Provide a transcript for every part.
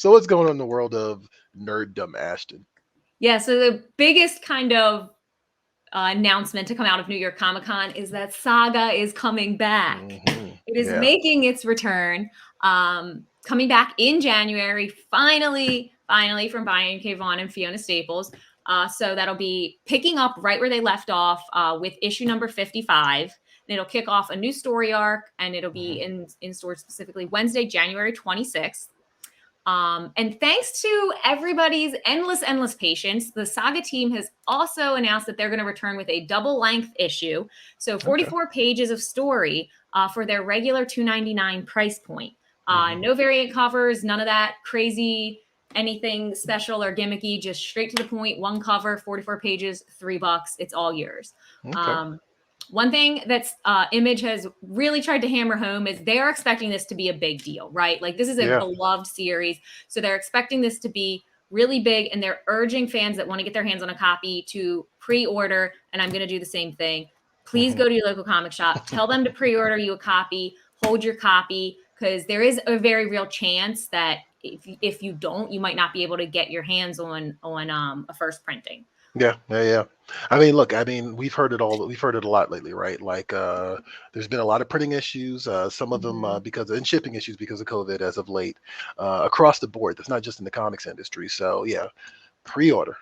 So what's going on in the world of nerddom, Ashton? Yeah, so the biggest kind of announcement to come out of New York Comic Con is that Saga is coming back. It is Yeah. making its return, coming back in January, finally from Brian K. Vaughan and Fiona Staples. So that'll be picking up right where they left off with issue number 55. And it'll kick off a new story arc, and it'll be in stores specifically Wednesday, January 26th. And thanks to everybody's endless patience, the Saga team has also announced that they're going to return with a double length issue. So 44 pages of story for their regular $2.99 price point. No variant covers, none of that crazy anything special or gimmicky, just straight to the point, one cover, 44 pages, $3. It's all yours. One thing that's Image has really tried to hammer home is they're expecting this to be a big deal, right? Like this is a beloved series. So they're expecting this to be really big, and they're urging fans that want to get their hands on a copy to pre-order. And I'm going to do the same thing. Please go to your local comic shop. Tell them to pre-order you a copy. Hold your copy, because there is a very real chance that if you don't, you might not be able to get your hands on a first printing. Yeah. I mean, look, we've heard it all. We've heard it a lot lately, right? Like, there's been a lot of printing issues. Some of them and shipping issues because of COVID as of late, across the board. That's not just in the comics industry. So yeah, pre-order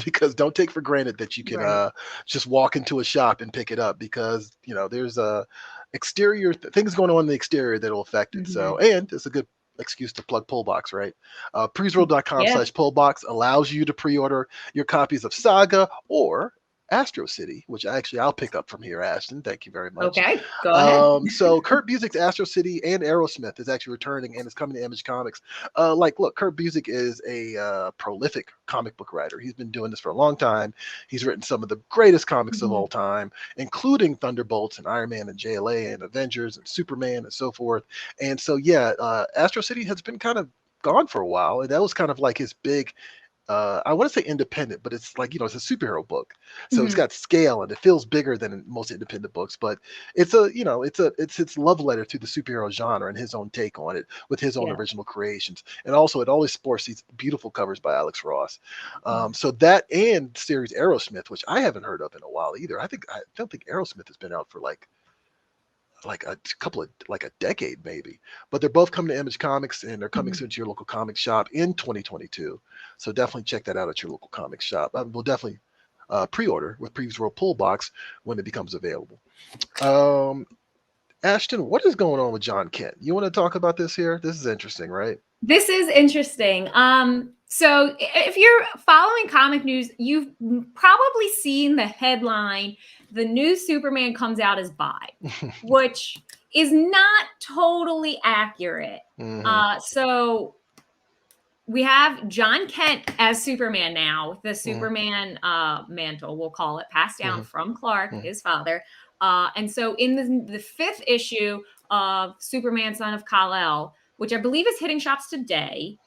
because don't take for granted that you can just walk into a shop and pick it up, because there's exterior things going on in the exterior that will affect it. So, and it's a good excuse to plug Pullbox, right? PREVIEWsworld.com/Pullbox allows you to pre-order your copies of Saga or Astro City, which I'll pick up from here, Ashton. Thank you very much. Okay, go ahead. So Kurt Busiek's Astro City and Aerosmith is actually returning and is coming to Image Comics. Look, Kurt Busiek is a prolific comic book writer. He's been doing this for a long time. He's written some of the greatest comics of all time, including Thunderbolts and Iron Man and JLA and Avengers and Superman and so forth. And so, Astro City has been kind of gone for a while, and that was kind of like his big I want to say independent, but it's like, it's a superhero book. So it's got scale and it feels bigger than most independent books, but it's its love letter to the superhero genre and his own take on it with his own original creations. And also it always sports these beautiful covers by Alex Ross. So that and series Aerosmith, which I haven't heard of in a while either. I don't think Aerosmith has been out for like a decade maybe, but they're both coming to Image Comics, and they're coming soon to your local comic shop in 2022. So definitely check that out at your local comic shop. We'll definitely pre-order with PREVIEWsworld Pull Box when it becomes available. Ashton, what is going on with John Kent? You want to talk about this here? This is interesting, right? This is interesting. So if you're following comic news, you've probably seen the headline, "The new Superman comes out as bi," which is not totally accurate. So we have John Kent as Superman now, the Superman mantle, we'll call it, passed down from Clark, his father. And so in the 5th issue of Superman, Son of Kal-El, which I believe is hitting shops today,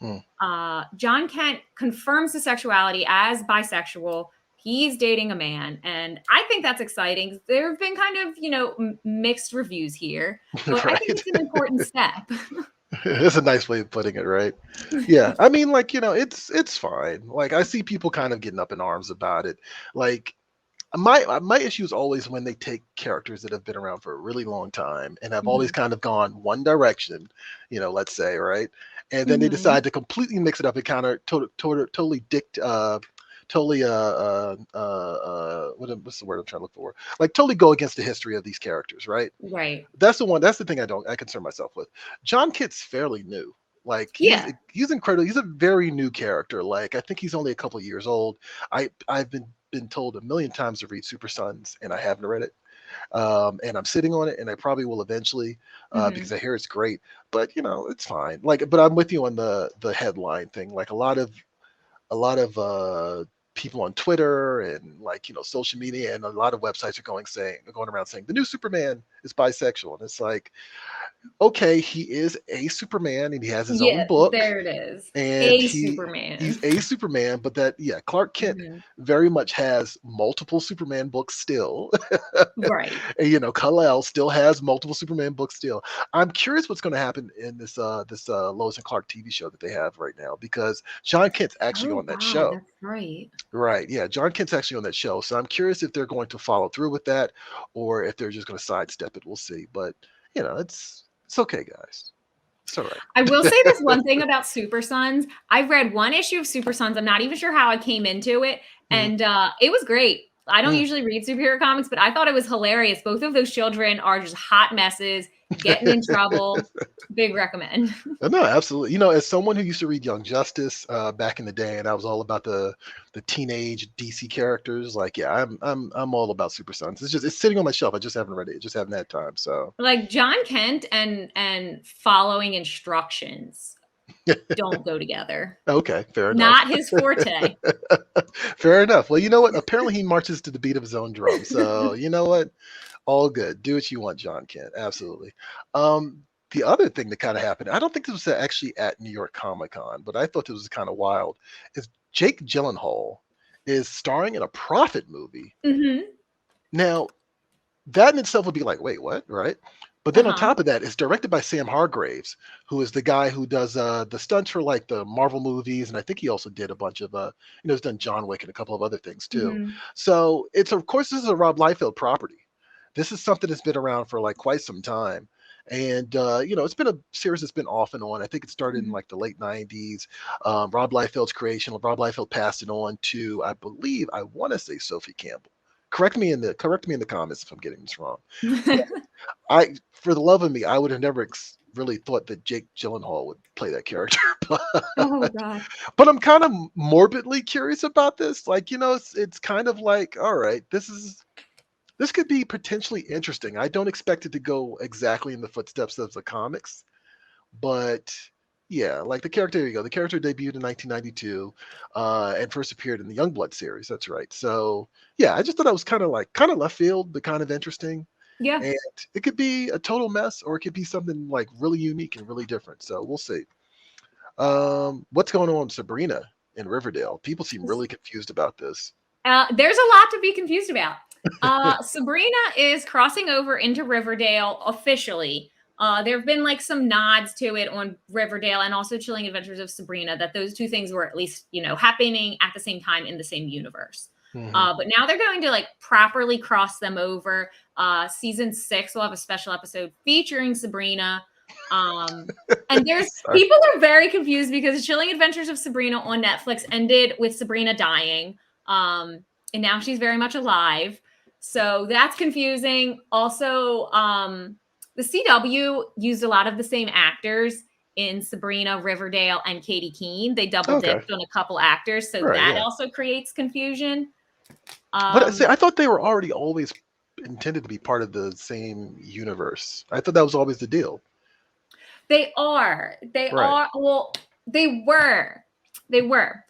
John Kent confirms the sexuality as bisexual. He's dating a man, and I think that's exciting. There have been kind of, mixed reviews here, but I think it's an important step. That's a nice way of putting it, right? Yeah. I mean, it's fine. Like, I see people kind of getting up in arms about it. Like, my issue is always when they take characters that have been around for a really long time and have always kind of gone one direction, let's say, right? And then they decide to completely mix it up and kind of totally what's the word I'm trying to look for? Like, totally go against the history of these characters, right? Right. That's the thing I concern myself with. John Kent's fairly new. Like, he's incredible. He's a very new character. Like, I think he's only a couple years old. I've been told a million times to read Super Sons, and I haven't read it. And I'm sitting on it, and I probably will eventually, because I hear it's great. But it's fine. Like, but I'm with you on the headline thing. Like, a lot of people on Twitter and like, social media and a lot of websites are going around saying the new Superman is bisexual. And it's like, okay, he is a Superman and he has his own Yeah, book there it is. and A he's Superman. a Superman, but that, yeah, Clark Kent Mhm. very much has multiple Superman books still. Right. And, Kal-El still has multiple Superman books still. I'm curious what's going to happen in this Lois and Clark TV show that they have right now, because John Kent's actually Oh on that God, show. that's right. Right. Yeah. John Kent's actually on that show. So I'm curious if they're going to follow through with that or if they're just going to sidestep it. We'll see. But, it's okay, guys. It's all right. I will say this one thing about Super Sons. I've read one issue of Super Sons. I'm not even sure how I came into it, Mhm. and it was great. I don't Mm. usually read superhero comics, but I thought it was hilarious. Both of those children are just hot messes, getting in trouble. Big recommend. No, absolutely. As someone who used to read Young Justice back in the day, and I was all about the teenage DC characters, like, yeah, I'm all about Super Sons. It's sitting on my shelf. I just haven't read it. Just haven't had time. So Like John Kent and following instructions don't go together. okay, fair enough. Not his forte. Fair enough. Well, you know what? Apparently he marches to the beat of his own drum. So you know what? All good. Do what you want, John Kent. Absolutely. The other thing that kind of happened, I don't think this was actually at New York Comic Con, but I thought this was kind of wild, is Jake Gyllenhaal is starring in a Prophet movie. Hmm. Now, that in itself would be like, wait, what? Right? But then on Uh-huh. top of that, it's directed by Sam Hargraves, who is the guy who does the stunts for like the Marvel movies, and I think he also did a bunch of he's done John Wick and a couple of other things too. Hmm. So it's, of course, this is a Rob Liefeld property. This is something that's been around for like quite some time. And it's been a series that's been off and on. I think it started in like the late 90s. Rob Liefeld's creation. Rob Liefeld passed it on to, I believe, I want to say Sophie Campbell. Correct me in the comments if I'm getting this wrong. For the love of me, I would have never really thought that Jake Gyllenhaal would play that character. Oh God. But I'm kind of morbidly curious about this. Like, it's kind of like, all right, this could be potentially interesting. I don't expect it to go exactly in the footsteps of the comics, but yeah, like the character, there you go. The character debuted in 1992 and first appeared in the Youngblood series. That's right. So yeah, I just thought that was kind of left field, but kind of interesting. Yeah. And it could be a total mess or it could be something like really unique and really different. So we'll see. What's going on with Sabrina in Riverdale? People seem really confused about this. There's a lot to be confused about. Sabrina is crossing over into Riverdale officially. There have been like some nods to it on Riverdale and also Chilling Adventures of Sabrina, that those two things were at least, happening at the same time in the same universe. Mhm. But now they're going to like properly cross them over. Season 6 will have a special episode featuring Sabrina. And there's Sorry. people are very confused because Chilling Adventures of Sabrina on Netflix ended with Sabrina dying. And now she's very much alive. So that's confusing. Also, the CW used a lot of the same actors in Sabrina, Riverdale, and Katie Keene. They double Okay. dipped on a couple actors, so Right. that Yeah. also creates confusion. But see, I thought they were already always intended to be part of the same universe. I thought that was always the deal. They are. They Right. are. Well, they were. They were.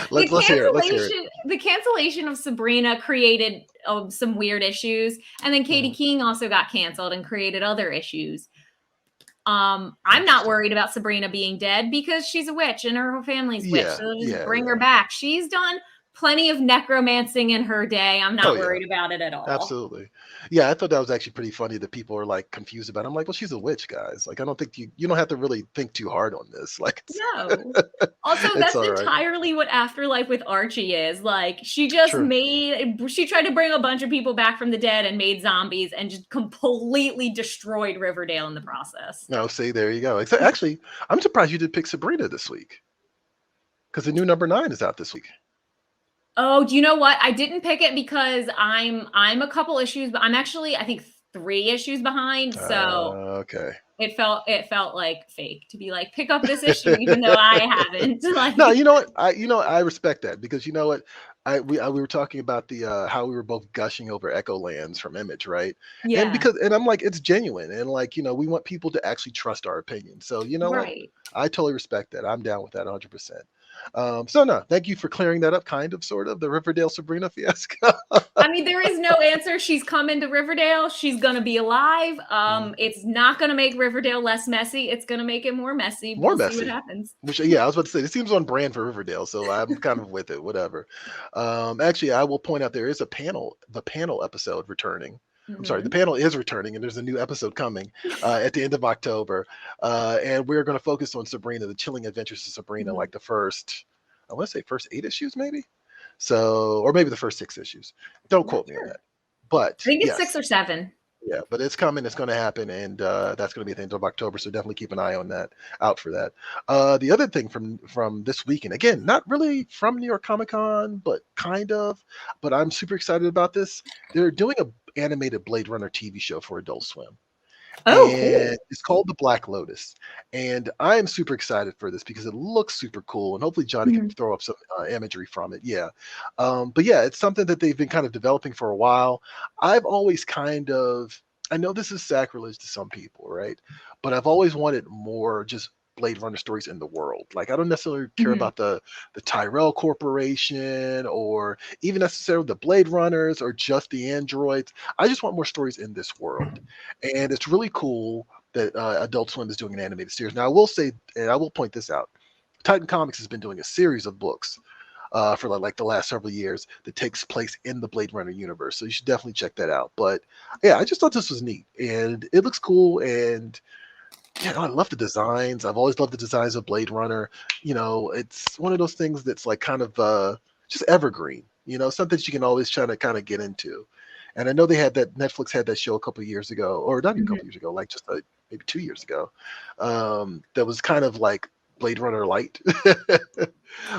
The Let's hear it. Let's hear it. cancellation of Sabrina created some weird issues, and then Katie Mhm. King also got canceled and created other issues. I'm not Interesting. worried about Sabrina being dead because she's a witch and her whole family's witch, Yeah. so just Yeah. bring Yeah. her back. She's done plenty of necromancing in her day. I'm Oh not yeah. worried about it at all. Absolutely. Yeah, I thought that was actually pretty funny that people are like confused about it. I'm like, well, she's a witch, guys. Like, I don't think you don't have to really think too hard on this. Like, No. Also, it's that's all right. entirely what Afterlife with Archie is. Like, she tried to bring a bunch of people back from the dead and made zombies and just completely destroyed Riverdale in the process. No, see, there you go. Except, actually, I'm surprised you did pick Sabrina this week because the new number 9 is out this week. Oh, do you know what? I didn't pick it because I'm a couple issues, but I'm actually, I think, 3 issues behind. So Okay. it felt like fake to be like, pick up this issue, even though I haven't. Like, No, you know what? I respect that because you know what? We were talking about the how we were both gushing over Echo Lands from Image, right? yeah, And I'm like, it's genuine, and like we want people to actually trust our opinion. So you know what? right. I totally respect that. I'm down with that 100%. So no, thank you for clearing that up, kind of, sort of, the Riverdale Sabrina fiasco. I mean, there is no answer. She's coming to Riverdale. She's gonna be alive. It's not gonna make Riverdale less messy. It's gonna make it more messy. More We'll see what messy. happens. Which, yeah, I was about to say, this seems on brand for Riverdale, so I'm kind of with it, whatever. Actually, I will point out there is the panel episode returning. I'm sorry, the panel is returning, and there's a new episode coming at the end of October. And we're going to focus on Sabrina, the chilling adventures of Sabrina, like the first, I want to say first 8 issues, maybe. So, or maybe the first 6 issues. Don't quote me on that. But I think it's 6 or 7. Yeah, but it's coming. It's going to happen, and that's going to be at the end of October. So definitely keep an eye on that, out for that. The other thing from this weekend, again, not really from New York Comic Con, but kind of. But I'm super excited about this. They're doing a animated Blade Runner TV show for Adult Swim. Oh, And it's called The Black Lotus. And I am super excited for this because it looks super cool. And hopefully Johnny can throw up some imagery from it. Yeah. But yeah, it's something that they've been kind of developing for a while. I've always kind of, I know this is sacrilege to some people, right? But I've always wanted more just Blade Runner stories in the world. Like, I don't necessarily care about the Tyrell Corporation or even necessarily the Blade Runners or just the androids. I just want more stories in this world. And it's really cool that Adult Swim is doing an animated series. Now, I will say, and I will point this out, Titan Comics has been doing a series of books for like the last several years that takes place in the Blade Runner universe. So you should definitely check that out. But yeah, I just thought this was neat, and it looks cool. And yeah, I love the designs. I've always loved the designs of Blade Runner. You know, it's one of those things that's like kind of just evergreen. You know, something that you can always try to kind of get into. And I know they had that, Netflix had that show a couple of years ago, or not even a couple of years ago, like just maybe 2 years ago. That was kind of like Blade Runner light.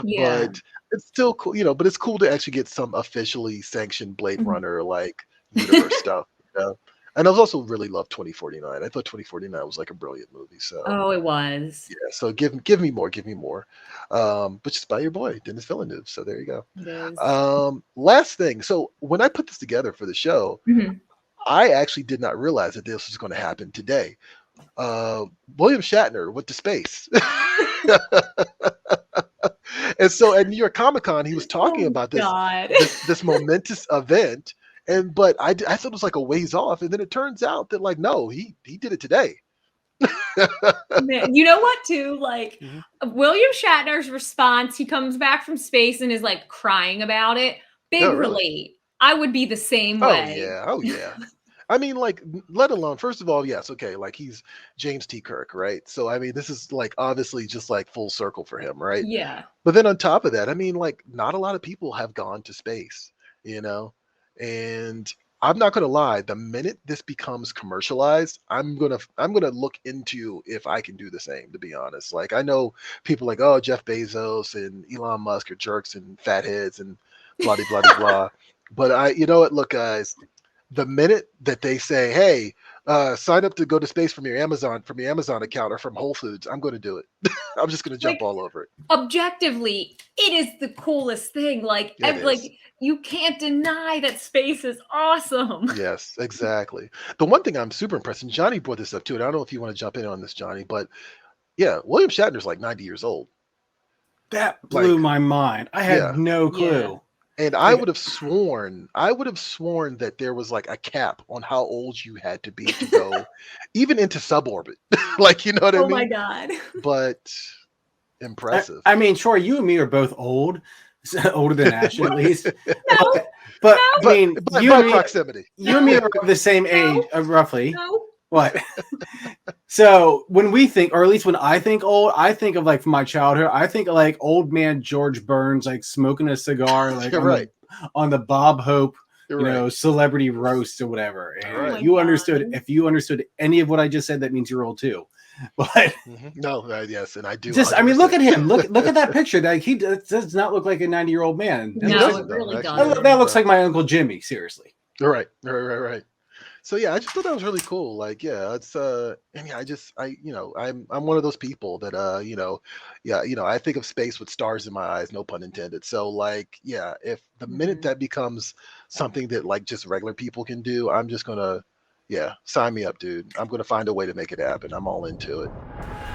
yeah. But it's still cool, you know, but it's cool to actually get some officially sanctioned Blade Runner like universe stuff. You know? And I was also really loved 2049. I thought 2049 was like a brilliant movie. So Oh, it was. yeah, so give me more, give me more. But just by your boy, Dennis Villeneuve. So there you go. It is. Last thing. So when I put this together for the show, I actually did not realize that this was going to happen today. William Shatner went to space. And so at New York Comic Con, he was talking about this momentous event. But I thought it was like a ways off, and then it turns out that like no, he did it today. Man, you know what too? Like William Shatner's response, he comes back from space and is like crying about it. Big relate. I would be the same way. Oh yeah. I mean, like, let alone, first of all, yes, okay, like he's James T. Kirk, right? So I mean, this is like obviously just like full circle for him, right? Yeah. But then on top of that, I mean, like, not a lot of people have gone to space, you know? And I'm not gonna lie, the minute this becomes commercialized, I'm gonna look into if I can do the same, to be honest. Like, I know people like, oh, Jeff Bezos and Elon Musk are jerks and fatheads and blah blah blah blah. But you know what, look, guys, the minute that they say, hey, sign up to go to space from your Amazon account or from Whole Foods, I'm going to do it. I'm just going to jump all over it. Objectively, it is the coolest thing. Like you can't deny that space is awesome. Yes, exactly. The one thing I'm super impressed, and Johnny brought this up too, and I don't know if you want to jump in on this, Johnny, but yeah, William Shatner's like 90 years old. That blew my mind. I had no clue. Yeah. And I would have sworn that there was like a cap on how old you had to be to go even into suborbit. Like, you know what I mean? Oh my God. But impressive. I mean, sure, you and me are both old, older than Ashton at least. No, but I mean, you and me, proximity. You and me are of the same age, roughly. No. What? So when we think, or at least when I think old, I think of like from my childhood, I think of like old man George Burns, like smoking a cigar, like on the Bob Hope, you know, celebrity roast or whatever. And you understood, if you understood any of what I just said, that means you're old too. But no, yes, and I do. Just, 100%. I mean, look at him. Look at that picture. Like he does not look like a 90-year-old man. No, it really doesn't. That looks like my Uncle Jimmy. Seriously. Right. So yeah, I just thought that was really cool. Like, yeah, it's and yeah, I'm one of those people that I think of space with stars in my eyes, no pun intended. So like, yeah, if the minute that becomes something that like just regular people can do, I'm just gonna sign me up, dude. I'm gonna find a way to make it happen. I'm all into it.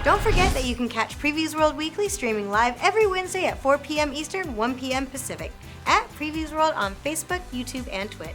Don't forget that you can catch Previews World Weekly streaming live every Wednesday at 4 p.m. Eastern, 1 p.m. Pacific at Previews World on Facebook, YouTube, and Twitch.